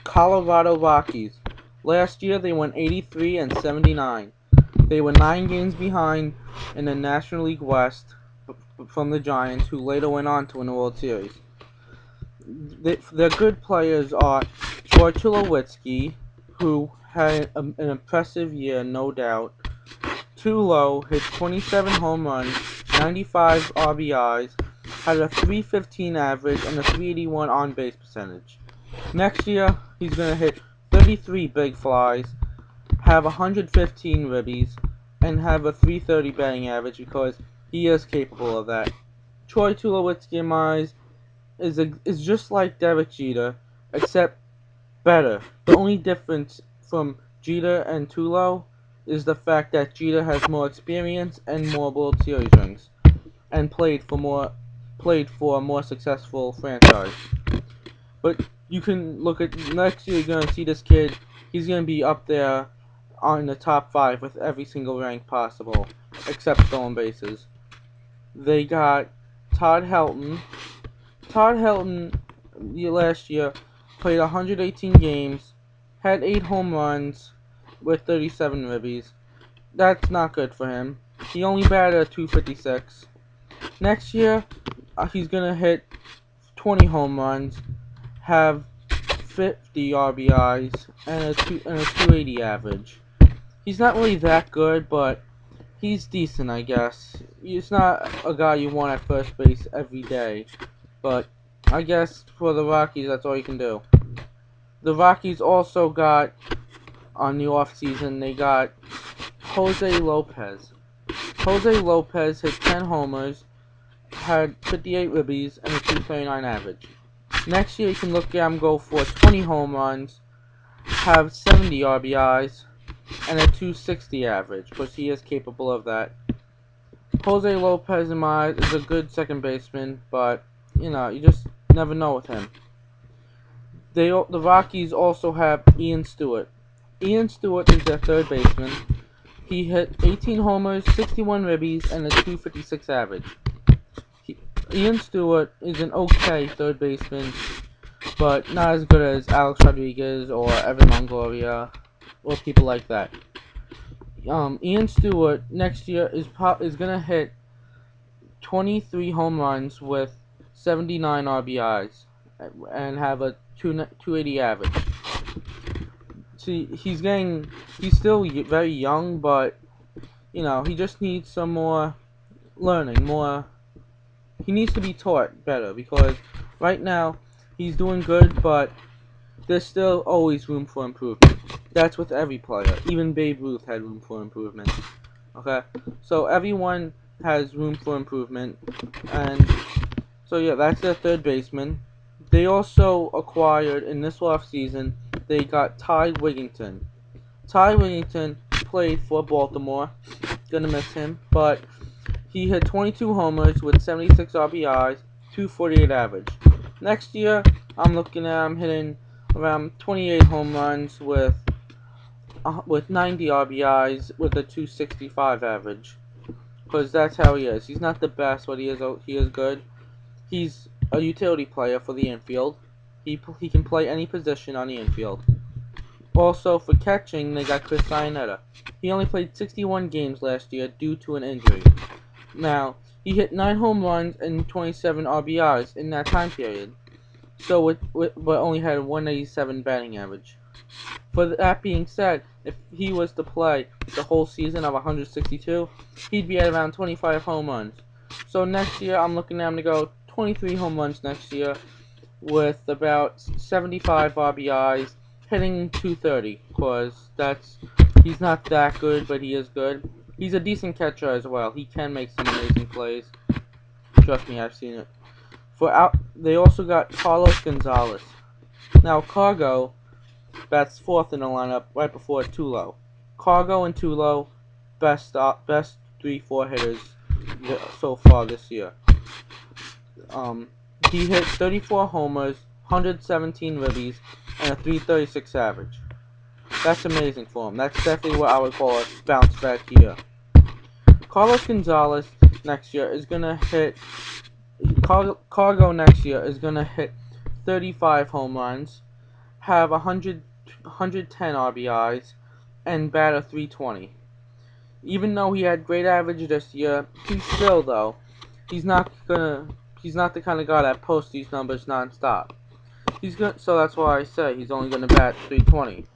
Colorado Rockies. Last year they went 83 and 79. They were 9 games behind in the National League West from the Giants, who later went on to win the World Series. Their good players are Troy Tulowitzki, who had an impressive year, no doubt. Tulo hit 27 home runs, 95 RBIs, had a .315 average, and a .381 on-base percentage. Next year, he's going to hit 33 big flies, have 115 ribbies, and have a .330 batting average because he is capable of that. Troy Tulowitzki, in my eyes, is just like Derek Jeter, except better. The only difference from Jeter and Tulo is the fact that Jeter has more experience and more World Series rings, and played for a more successful franchise. But you can look at next year. You're gonna see this kid. He's gonna be up there on the top 5 with every single rank possible, except stolen bases. They got Todd Helton. Todd Helton last year played 118 games, had 8 home runs with 37 ribbies. That's not good for him. He only batted a .256. Next year, he's gonna hit 20 home runs, have 50 RBIs, and a .280 average. He's not really that good, but he's decent, I guess. He's not a guy you want at first base every day, but I guess for the Rockies, that's all you can do. The Rockies also got, on the offseason, they got Jose Lopez. Jose Lopez hit 10 homers, had 58 ribbies, and a .239 average. Next year, you can look at him go for 20 home runs, have 70 RBIs, and a .260 average, because he is capable of that. Jose Lopez, in my eyes, is a good second baseman, but, you just never know with him. The Rockies also have Ian Stewart. Ian Stewart is their third baseman. He hit 18 homers, 61 ribbies, and a .256 average. Ian Stewart is an okay third baseman, but not as good as Alex Rodriguez or Evan Longoria or people like that. Ian Stewart next year is gonna hit 23 home runs with 79 RBIs and have a .280 average. See, he's still very young, but he just needs some more learning, he needs to be taught better, because right now he's doing good, but there's still always room for improvement. That's with every player. Even Babe Ruth had room for improvement. Okay? So everyone has room for improvement. And so yeah, that's their third baseman. They also acquired, in this offseason, they got Ty Wigginton. Ty Wigginton played for Baltimore. Gonna miss him, but he hit 22 homers with 76 RBIs, .248 average. Next year, I'm looking at him hitting around 28 home runs with 90 RBIs with a .265 average. Because that's how he is. He's not the best, but he is good. He's a utility player for the infield. He can play any position on the infield. Also, for catching, they got Chris Iannetta. He only played 61 games last year due to an injury. Now, he hit 9 home runs and 27 RBIs in that time period, but only had a .187 batting average. For that being said, if he was to play the whole season of 162, he'd be at around 25 home runs. So next year, I'm looking at him to go 23 home runs next year with about 75 RBIs, hitting .230, because he's not that good, but he is good. He's a decent catcher as well. He can make some amazing plays. Trust me, I've seen it. They also got Carlos Gonzalez. Now, Cargo bats fourth in the lineup right before Tulo. Cargo and Tulo, best 3-4 hitters so far this year. He hit 34 homers, 117 ribbies, and a .336 average. That's amazing for him. That's definitely what I would call a bounce back year. Carlos Gonzalez next year is gonna hit. Cargo next year is gonna hit 35 home runs, have 110 RBIs, and bat a .320. Even though he had great average this year, he's not the kind of guy that posts these numbers nonstop. So that's why I say he's only gonna bat .320.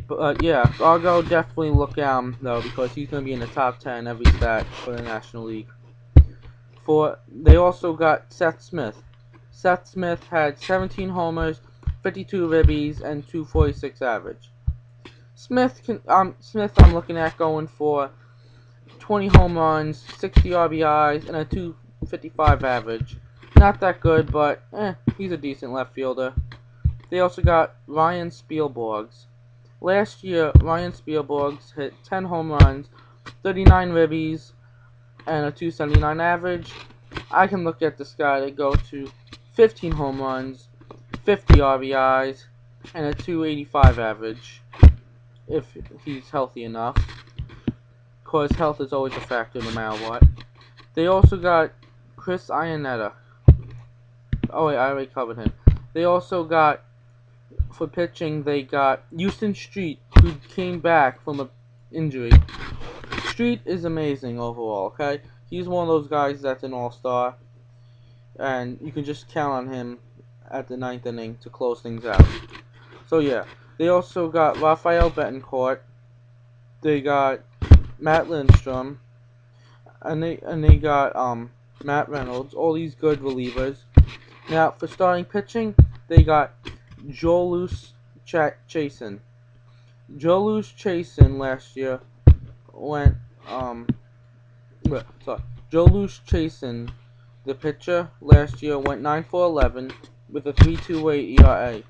But yeah, I'll definitely look at him though, because he's gonna be in the top 10 every stat for the National League. They also got Seth Smith. Seth Smith had 17 homers, 52 ribbies, and 246 average. Smith, I'm looking at going for 20 home runs, 60 RBIs, and a 255 average. Not that good, but he's a decent left fielder. They also got Ryan Spielborgs. Last year, Ryan Spielborgs hit 10 home runs, 39 ribbies, and a 279 average. I can look at this guy to go to 15 home runs, 50 RBIs, and a 285 average if he's healthy enough. Because health is always a factor no matter what. They also got Chris Iannetta. Oh wait, I already covered him. They also got, for pitching, they got Houston Street, who came back from an injury. Street is amazing overall, okay? He's one of those guys that's an all-star, and you can just count on him at the 9th inning to close things out. So yeah, they also got Rafael Betancourt. They got Matt Lindstrom, and they got Matt Reynolds. All these good relievers. Now for starting pitching, they got Jolus Chasin. Jolus Chasin last year went Jolus Chasin, the pitcher, last year went 9 for 11 with a 3.28 ERA.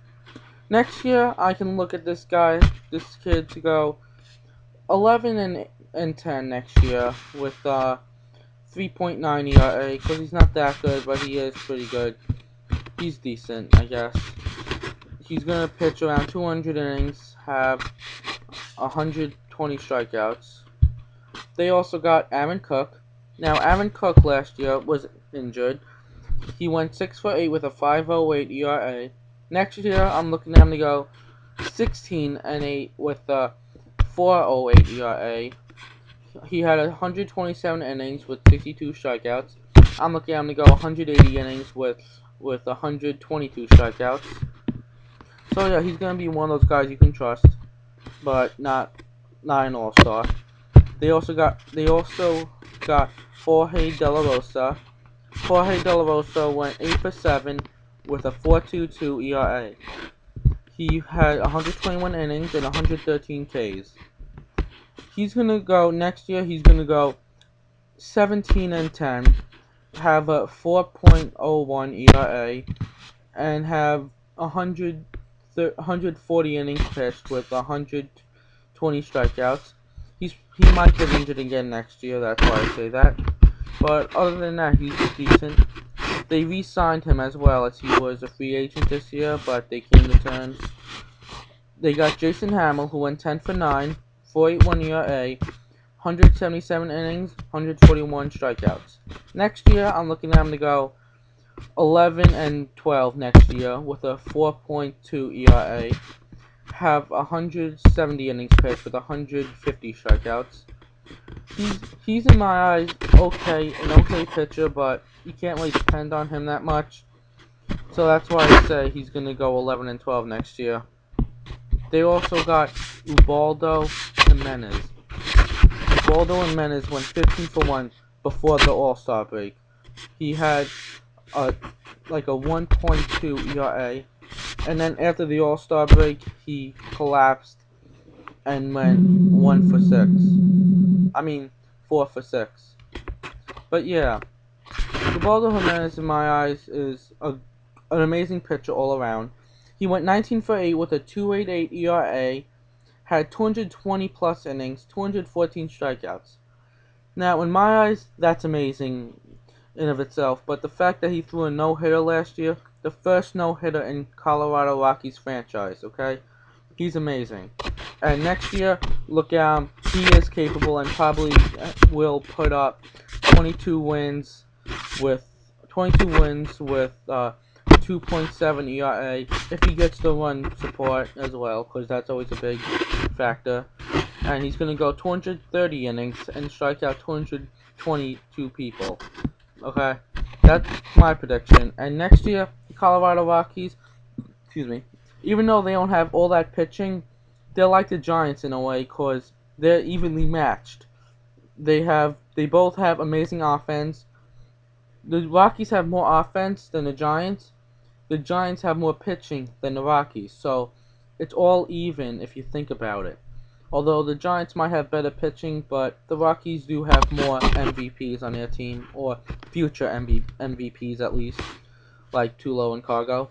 Next year, I can look at this kid to go 11 and 10 next year with 3.9 ERA, because he's not that good, but he is pretty good. He's decent, I guess. He's gonna pitch around 200 innings, have 120 strikeouts. They also got Aaron Cook. Now, Aaron Cook last year was injured. He went 6 for 8 with a 5.08 ERA. Next year, I'm looking at him to go 16 and 8 with a 4.08 ERA. He had 127 innings with 62 strikeouts. I'm looking at him to go 180 innings with 122 strikeouts. So yeah, he's gonna be one of those guys you can trust, but not an all-star. They also got Jorge De La Rosa. Jorge De La Rosa went 8 for 7 with a 4.22 ERA. He had 121 innings and 113 Ks. He's gonna go next year. He's gonna go 17 and 10, have a 4.01 ERA, and have 140 innings pitched with 120 strikeouts. He might get injured again next year. That's why I say that. But other than that, he's decent. They re-signed him as well, as he was a free agent this year, but they came to terms. They got Jason Hamill, who went 10 for 9, 4.81 ERA, 177 innings, 141 strikeouts. Next year, I'm looking at him to go 11 and 12 next year with a 4.2 ERA, have 170 innings pitched with 150 strikeouts. He's in my eyes an okay pitcher, but you can't really depend on him that much. So that's why I say he's gonna go 11 and 12 next year. They also got Ubaldo Jimenez. Ubaldo Jimenez went 15 for 1 before the All-Star break. He had a 1.2 ERA, and then after the All-Star break, he collapsed and went 4 for 6. But yeah, Ubaldo Jimenez in my eyes is an amazing pitcher all around. He went 19 for 8 with a 2.88 ERA, had 220 plus innings, 214 strikeouts. Now, in my eyes, that's amazing in of itself, but the fact that he threw a no-hitter last year, the first no-hitter in Colorado Rockies franchise, okay? He's amazing. And next year, look at him. He is capable and probably will put up 22 wins with 2.7 ERA if he gets the run support as well, because that's always a big factor. And he's going to go 230 innings and strike out 222 people. Okay, that's my prediction. And next year, the Colorado Rockies, even though they don't have all that pitching, they're like the Giants in a way, because they're evenly matched. They both have amazing offense. The Rockies have more offense than the Giants. The Giants have more pitching than the Rockies, so it's all even if you think about it. Although the Giants might have better pitching, but the Rockies do have more MVPs on their team, or future MVPs at least, like Tulo and Cargo.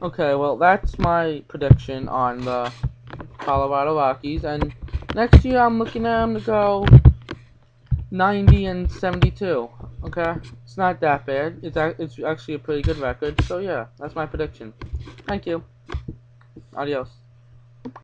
Okay, well, that's my prediction on the Colorado Rockies, and next year I'm looking at them to go 90 and 72. Okay, it's not that bad. It's actually a pretty good record. So yeah, that's my prediction. Thank you. Adios.